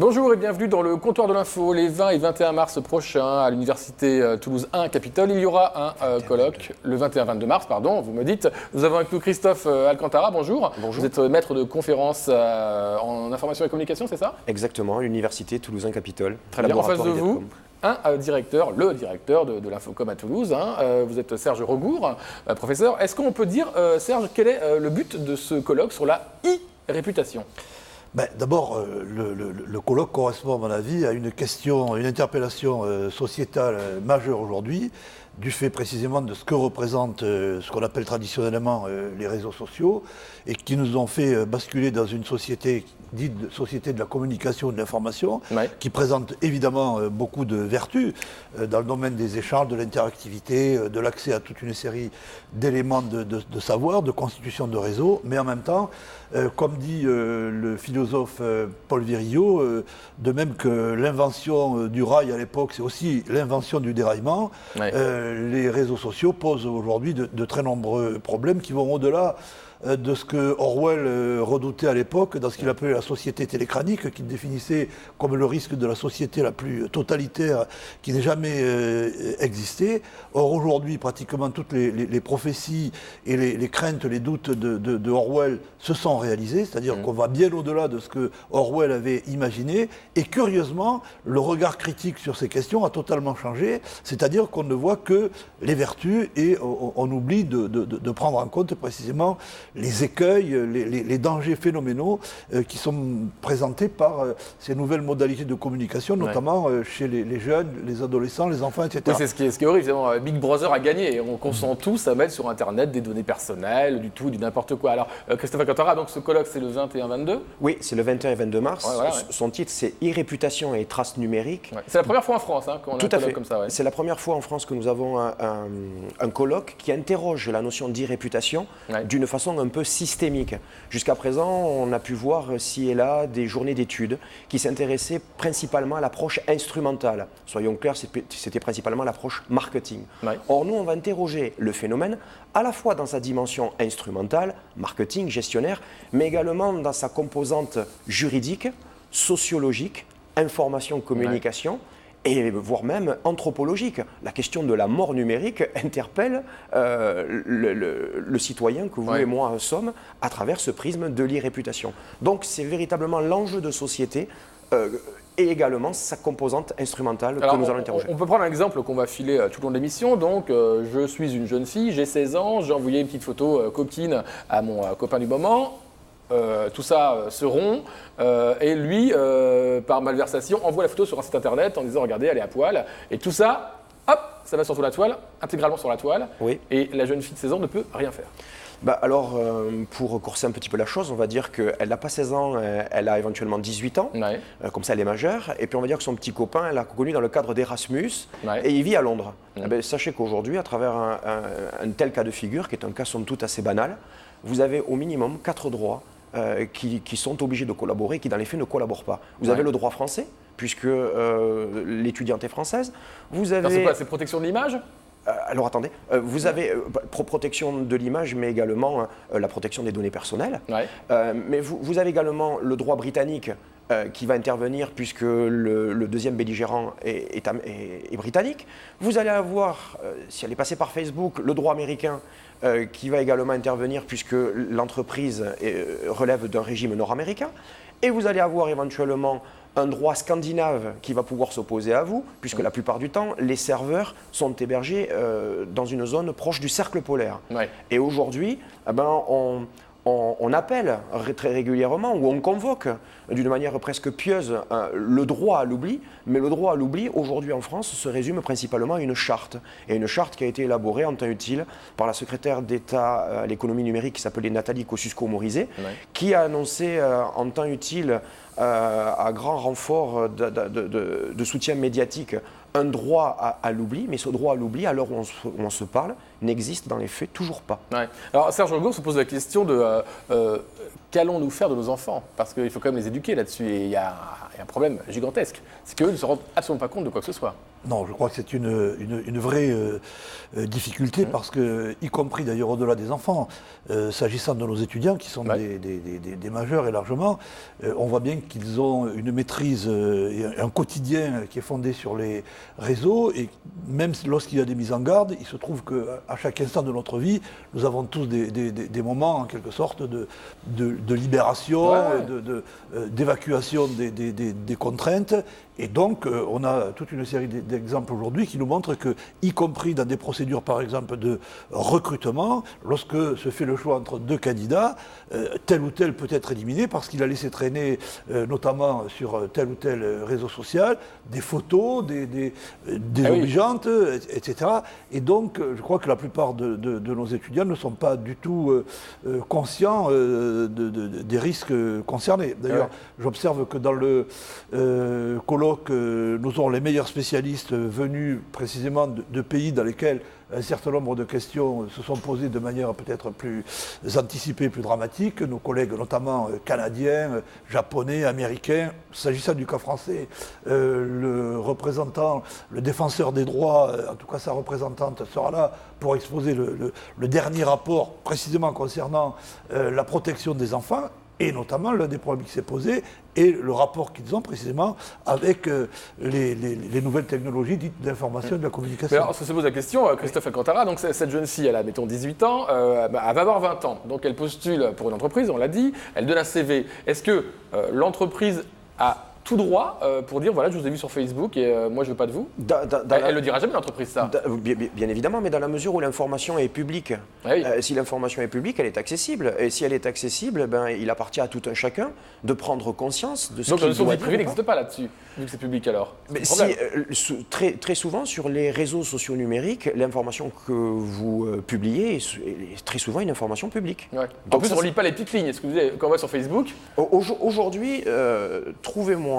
Bonjour et bienvenue dans le comptoir de l'info. Les 20 et 21 mars prochains à l'université Toulouse 1 Capitole, il y aura un colloque, le 21-22 mars, pardon, vous me dites. Nous avons avec nous Christophe Alcantara, bonjour. Bonjour. Vous êtes maître de conférence en information et communication, c'est ça? Exactement, l'université Toulouse 1 Capitole. Très bien, en face de vous, le directeur de l'Infocom à Toulouse, vous êtes Serge Rogour, professeur. Est-ce qu'on peut dire, Serge, quel est le but de ce colloque sur la e-réputation? D'abord, le colloque correspond, à mon avis, à une question, une interpellation sociétale majeure aujourd'hui, du fait précisément de ce que représentent ce qu'on appelle traditionnellement les réseaux sociaux, et qui nous ont fait basculer dans une société dite société de la communication et de l'information, qui présente évidemment beaucoup de vertus dans le domaine des échanges, de l'interactivité, de l'accès à toute une série d'éléments de savoir, de constitution de réseau, mais en même temps, comme dit le philosophe Paul Virilio, de même que l'invention du rail à l'époque, c'est aussi l'invention du déraillement, les réseaux sociaux posent aujourd'hui de très nombreux problèmes qui vont au-delà de ce que Orwell redoutait à l'époque dans ce qu'il appelait la société télécranique, qu'il définissait comme le risque de la société la plus totalitaire qui n'ait jamais existé. Or aujourd'hui, pratiquement toutes les prophéties et les craintes, les doutes de Orwell se sont réalisés, c'est-à-dire qu'on va bien au-delà de ce que Orwell avait imaginé, et curieusement, le regard critique sur ces questions a totalement changé, c'est-à-dire qu'on ne voit que les vertus et on oublie de prendre en compte précisément les écueils, les dangers phénoménaux qui sont présentés par ces nouvelles modalités de communication, notamment chez les jeunes, les adolescents, les enfants, etc. Oui, c'est ce qui est horrible, évidemment. Big Brother a gagné. On consent tous à mettre sur Internet des données personnelles, du tout, du n'importe quoi. Alors, Christophe Alcantara, donc ce colloque, c'est le 21-22 ? Oui, c'est le 21 et 22 mars. Son titre, c'est E-réputation et traces numériques. C'est la première fois en France qu'on a un colloque comme ça. C'est la première fois en France que nous avons un colloque qui interroge la notion d'e-réputation d'une façon un peu systémique. Jusqu'à présent, on a pu voir ci et là des journées d'études qui s'intéressaient principalement à l'approche instrumentale. Soyons clairs, c'était principalement l'approche marketing. Or, nous, on va interroger le phénomène à la fois dans sa dimension instrumentale, marketing, gestionnaire, mais également dans sa composante juridique, sociologique, information, communication, et voire même anthropologique. La question de la mort numérique interpelle le citoyen que vous et moi sommes à travers ce prisme de l'e-réputation. Donc c'est véritablement l'enjeu de société et également sa composante instrumentale que nous allons interroger. On peut prendre un exemple qu'on va filer tout au long de l'émission. Donc, je suis une jeune fille, j'ai 16 ans, j'ai envoyé une petite photo coquine à mon copain du moment. Tout ça se rompt et lui, par malversation, envoie la photo sur un site internet en disant « Regardez, elle est à poil ». Et tout ça, hop, ça va sur la toile, intégralement sur la toile. Et la jeune fille de 16 ans ne peut rien faire. Alors, pour corser un petit peu la chose, on va dire qu'elle n'a pas 16 ans, elle a éventuellement 18 ans, comme ça elle est majeure, et puis on va dire que son petit copain, elle l'a connu dans le cadre d'Erasmus, et il vit à Londres. Sachez qu'aujourd'hui, à travers un tel cas de figure, qui est un cas somme toute assez banal, vous avez au minimum 4 droits qui sont obligés de collaborer, qui dans les faits ne collaborent pas. Vous avez le droit français, puisque l'étudiante est française. Vous avez... C'est quoi, c'est protection de l'image ? Alors attendez, vous avez protection de l'image, mais également la protection des données personnelles. Mais vous avez également le droit britannique qui va intervenir puisque le deuxième belligérant est britannique. Vous allez avoir, si elle est passée par Facebook, le droit américain qui va également intervenir puisque l'entreprise relève d'un régime nord-américain. Et vous allez avoir éventuellement un droit scandinave qui va pouvoir s'opposer à vous, puisque la plupart du temps, les serveurs sont hébergés dans une zone proche du cercle polaire. Et aujourd'hui, on appelle très régulièrement ou on convoque d'une manière presque pieuse le droit à l'oubli, mais le droit à l'oubli aujourd'hui en France se résume principalement à une charte, et une charte qui a été élaborée en temps utile par la secrétaire d'État à l'économie numérique qui s'appelait Nathalie Kosciusko-Morizet, qui a annoncé en temps utile à grand renfort de soutien médiatique un droit à l'oubli, mais ce droit à l'oubli, à l'heure où on se parle, n'existe dans les faits toujours pas. Alors Serge Rogour se pose la question de qu'allons-nous faire de nos enfants ? Parce qu'il faut quand même les éduquer là-dessus, et il y a un problème gigantesque, c'est qu'eux ne se rendent absolument pas compte de quoi que ce soit. Non, je crois que c'est une vraie difficulté parce que, y compris d'ailleurs au-delà des enfants, s'agissant de nos étudiants qui sont des majeurs et largement, on voit bien qu'ils ont une maîtrise et un quotidien qui est fondé sur les réseaux et même lorsqu'il y a des mises en garde, il se trouve qu'à chaque instant de notre vie, nous avons tous des moments en quelque sorte de libération, d'évacuation des contraintes. Et donc, on a toute une série d'exemples aujourd'hui qui nous montrent que, y compris dans des procédures, par exemple, de recrutement, lorsque se fait le choix entre deux candidats, tel ou tel peut être éliminé parce qu'il a laissé traîner, notamment sur tel ou tel réseau social, des photos, désobligeantes, etc. Et donc, je crois que la plupart de nos étudiants ne sont pas du tout conscients des risques concernés. D'ailleurs, j'observe que dans le colloque, nous aurons les meilleurs spécialistes venus précisément de pays dans lesquels un certain nombre de questions se sont posées de manière peut-être plus anticipée, plus dramatique. Nos collègues notamment canadiens, japonais, américains. S'agissant du cas français, le représentant, le défenseur des droits, en tout cas sa représentante, sera là pour exposer le dernier rapport précisément concernant la protection des enfants. Et notamment, l'un des problèmes qui s'est posé est le rapport qu'ils ont précisément avec les nouvelles technologies dites d'information et de la communication. Mais alors, ça se pose la question, Christophe Alcantara, donc cette jeune fille, elle a, mettons, 18 ans, elle va avoir 20 ans, donc elle postule pour une entreprise, on l'a dit, elle donne un CV. Est-ce que l'entreprise a tout droit pour dire, voilà, je vous ai vu sur Facebook et moi je veux pas de vous. Elle ne le dira jamais, l'entreprise, ça. Bien évidemment, mais dans la mesure où l'information est publique. Si l'information est publique, elle est accessible. Et si elle est accessible, il appartient à tout un chacun de prendre conscience de ce qu'il doit dire. Donc la notion de vie privée n'existe pas là-dessus, vu que c'est public alors. Mais très souvent, sur les réseaux sociaux numériques, l'information que vous publiez est très souvent une information publique. Ouais. En plus, on ne lit pas les petites lignes. Est-ce que vous avez, quand on va sur Facebook Aujourd'hui, trouvez-moi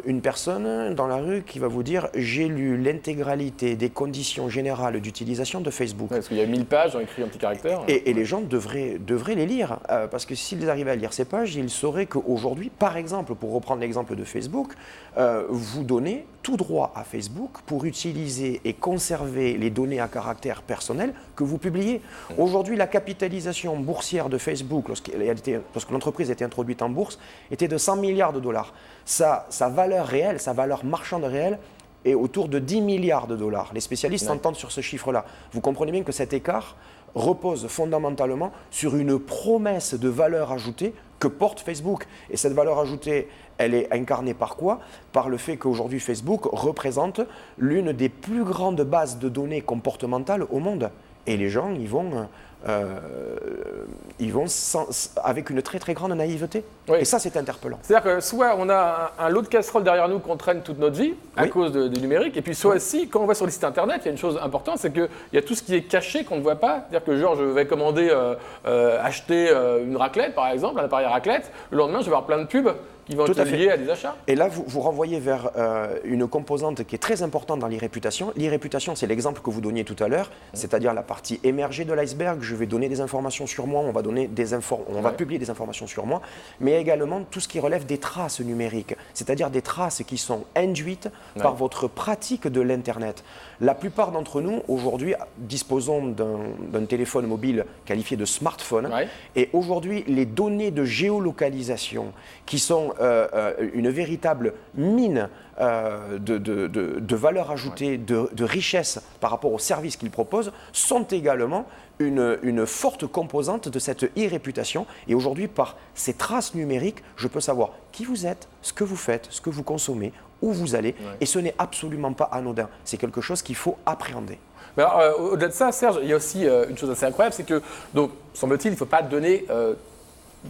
une personne dans la rue qui va vous dire « j'ai lu l'intégralité des conditions générales d'utilisation de Facebook ». Parce qu'il y a 1000 pages, on écrit un petit caractère. Et les gens devraient les lire, parce que s'ils arrivaient à lire ces pages, ils sauraient qu'aujourd'hui, par exemple, pour reprendre l'exemple de Facebook, vous donnez tout droit à Facebook pour utiliser et conserver les données à caractère personnel que vous publiez. Aujourd'hui, la capitalisation boursière de Facebook, lorsque l'entreprise a été introduite en bourse, était de 100 milliards de dollars. Sa valeur réelle, sa valeur marchande réelle est autour de 10 milliards de dollars. Les spécialistes s'entendent sur ce chiffre-là. Vous comprenez bien que cet écart repose fondamentalement sur une promesse de valeur ajoutée que porte Facebook. Et cette valeur ajoutée, elle est incarnée par quoi? Par le fait qu'aujourd'hui avec représente l'une des plus grandes bases de données comportementales au monde. Et les gens, ils vont avec une très très grande naïveté. Oui. Et ça, c'est interpellant. C'est-à-dire que soit on a un lot de casseroles derrière nous qu'on traîne toute notre vie à cause du numérique, et puis soit aussi, quand on va sur les sites internet, il y a une chose importante, c'est qu'il y a tout ce qui est caché qu'on ne voit pas. C'est-à-dire que genre, je vais commander, acheter une raclette, par exemple, un appareil à raclette, le lendemain, je vais avoir plein de pubs qui vont être liés à des achats. Et là, vous renvoyez vers une composante qui est très importante dans l'e-réputation. L'e-réputation, c'est l'exemple que vous donniez tout à l'heure, c'est-à-dire la partie émergée de l'iceberg. Je vais donner des informations sur moi, on va publier des informations sur moi, mais également tout ce qui relève des traces numériques, c'est-à-dire des traces qui sont induites par votre pratique de l'Internet. La plupart d'entre nous, aujourd'hui, disposons d'un téléphone mobile qualifié de smartphone. Et aujourd'hui, les données de géolocalisation, qui sont une véritable mine de valeur ajoutée, de richesse par rapport aux services qu'ils proposent, sont également une forte composante de cette e-réputation. Et aujourd'hui, par ces traces numériques, je peux savoir qui vous êtes, ce que vous faites, ce que vous consommez, où vous allez. Et ce n'est absolument pas anodin. C'est quelque chose qu'il faut appréhender. Mais alors, au-delà de ça, Serge, il y a aussi une chose assez incroyable, c'est que, donc, semble-t-il, il ne faut pas donner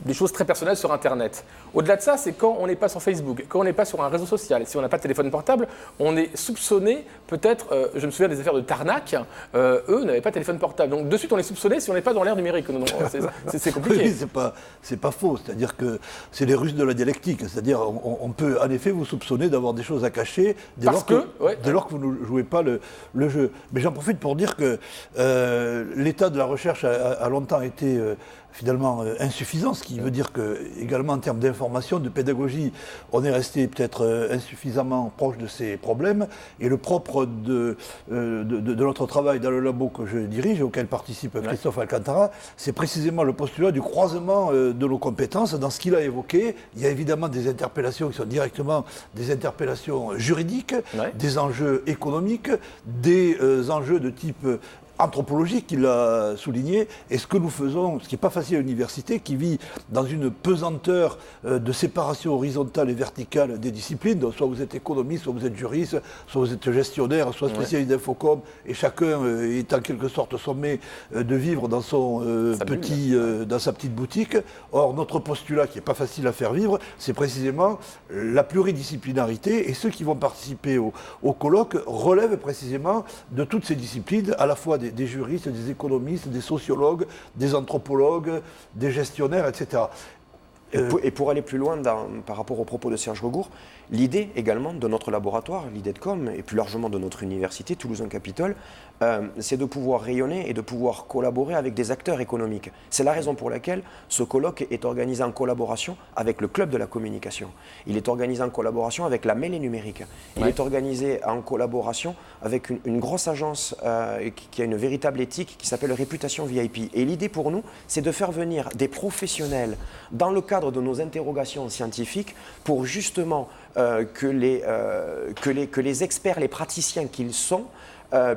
des choses très personnelles sur Internet. Au-delà de ça, c'est quand on n'est pas sur Facebook, quand on n'est pas sur un réseau social, si on n'a pas de téléphone portable, on est soupçonné, peut-être, je me souviens des affaires de Tarnac, eux n'avaient pas de téléphone portable. Donc de suite, on est soupçonné si on n'est pas dans l'ère numérique. C'est compliqué. Oui, c'est pas faux. C'est-à-dire que c'est les Russes de la dialectique. C'est-à-dire on peut en effet vous soupçonner d'avoir des choses à cacher dès lors que vous ne jouez pas le jeu. Mais j'en profite pour dire que l'état de la recherche a longtemps été finalement insuffisant, ce qui veut dire que, également en termes d'information, de pédagogie, on est resté peut-être insuffisamment proche de ces problèmes. Et le propre de notre travail dans le labo que je dirige, auquel participe Christophe Alcantara, c'est précisément le postulat du croisement de nos compétences. Dans ce qu'il a évoqué, il y a évidemment des interpellations qui sont directement des interpellations juridiques, des enjeux économiques, des enjeux de type anthropologique, qu'il a souligné, et ce que nous faisons, ce qui n'est pas facile à l'université, qui vit dans une pesanteur de séparation horizontale et verticale des disciplines, donc soit vous êtes économiste, soit vous êtes juriste, soit vous êtes gestionnaire, soit spécialiste d'infocom, et chacun est en quelque sorte sommé de vivre dans son dans sa petite boutique. Or, notre postulat, qui n'est pas facile à faire vivre, c'est précisément la pluridisciplinarité, et ceux qui vont participer au colloque relèvent précisément de toutes ces disciplines, à la fois des juristes, des économistes, des sociologues, des anthropologues, des gestionnaires, etc. Et pour aller plus loin par rapport aux propos de Serge Regour, l'idée également de notre laboratoire, l'idée de com, et plus largement de notre université, Toulouse-Capitole, c'est de pouvoir rayonner et de pouvoir collaborer avec des acteurs économiques. C'est la raison pour laquelle ce colloque est organisé en collaboration avec le Club de la communication. Il est organisé en collaboration avec la Mêlée numérique. Il est organisé en collaboration avec une grosse agence qui a une véritable éthique qui s'appelle Réputation VIP. Et l'idée pour nous, c'est de faire venir des professionnels dans le cadre de nos interrogations scientifiques pour justement que les experts, les praticiens qu'ils sont,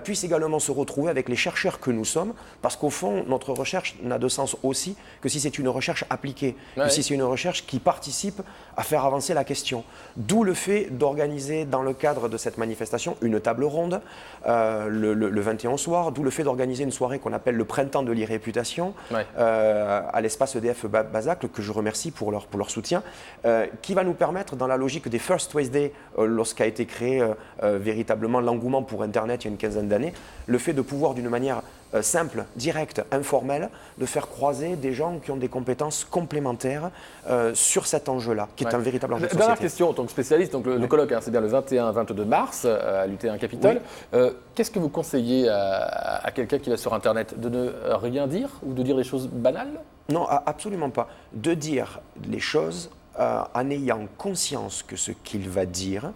puissent également se retrouver avec les chercheurs que nous sommes, parce qu'au fond, notre recherche n'a de sens aussi que si c'est une recherche appliquée, que si c'est une recherche qui participe à faire avancer la question. D'où le fait d'organiser dans le cadre de cette manifestation une table ronde le 21 soir, d'où le fait d'organiser une soirée qu'on appelle le Printemps de l'e-réputation à l'espace EDF Bazac, que je remercie pour leur soutien, qui va nous permettre, dans la logique des First Wednesday, lorsqu'a été créé véritablement l'engouement pour Internet il y a une quinzaine d'années, le fait de pouvoir d'une manière simple, directe, informelle, de faire croiser des gens qui ont des compétences complémentaires sur cet enjeu-là, qui est un véritable enjeu de société. Dernière question, en tant que spécialiste, donc le colloque, c'est bien le 21-22 mars à l'UT1 Capitole. Qu'est-ce que vous conseillez à quelqu'un qui va sur Internet? De ne rien dire ou de dire des choses banales? Non, absolument pas. De dire les choses en ayant conscience que ce qu'il va dire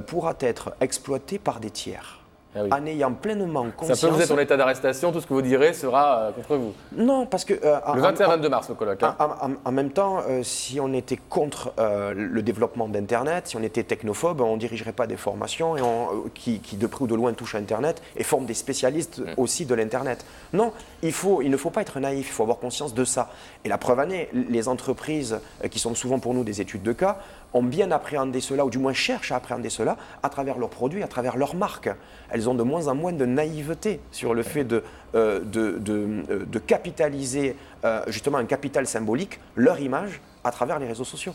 pourra être exploité par des tiers. En ayant pleinement conscience... Ça peut vous être en état d'arrestation, tout ce que vous direz sera contre vous. Non, parce que... le 21-22 mars, le colloque. En même temps, si on était contre le développement d'Internet, si on était technophobe, on ne dirigerait pas des formations qui de près ou de loin touchent à Internet et forment des spécialistes aussi de l'Internet. Non, il ne faut pas être naïf, il faut avoir conscience de ça. Et la preuve en est, les entreprises, qui sont souvent pour nous des études de cas, ont bien appréhendé cela, ou du moins cherchent à appréhender cela à travers leurs produits, à travers leurs marques. Elles ont de moins en moins de naïveté sur le fait de capitaliser justement un capital symbolique, leur image, à travers les réseaux sociaux.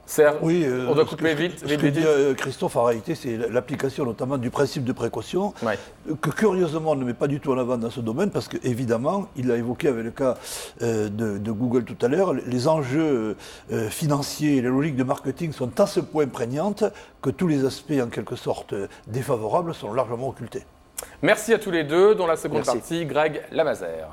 Serge, on doit couper vite. Ce que dit Christophe, en réalité, c'est l'application notamment du principe de précaution, que curieusement on ne met pas du tout en avant dans ce domaine, parce qu'évidemment, il l'a évoqué avec le cas de Google tout à l'heure, les enjeux financiers et les logiques de marketing sont à ce point prégnantes que tous les aspects en quelque sorte défavorables sont largement occultés. Merci à tous les deux. Dans la seconde partie, Greg Lamazère.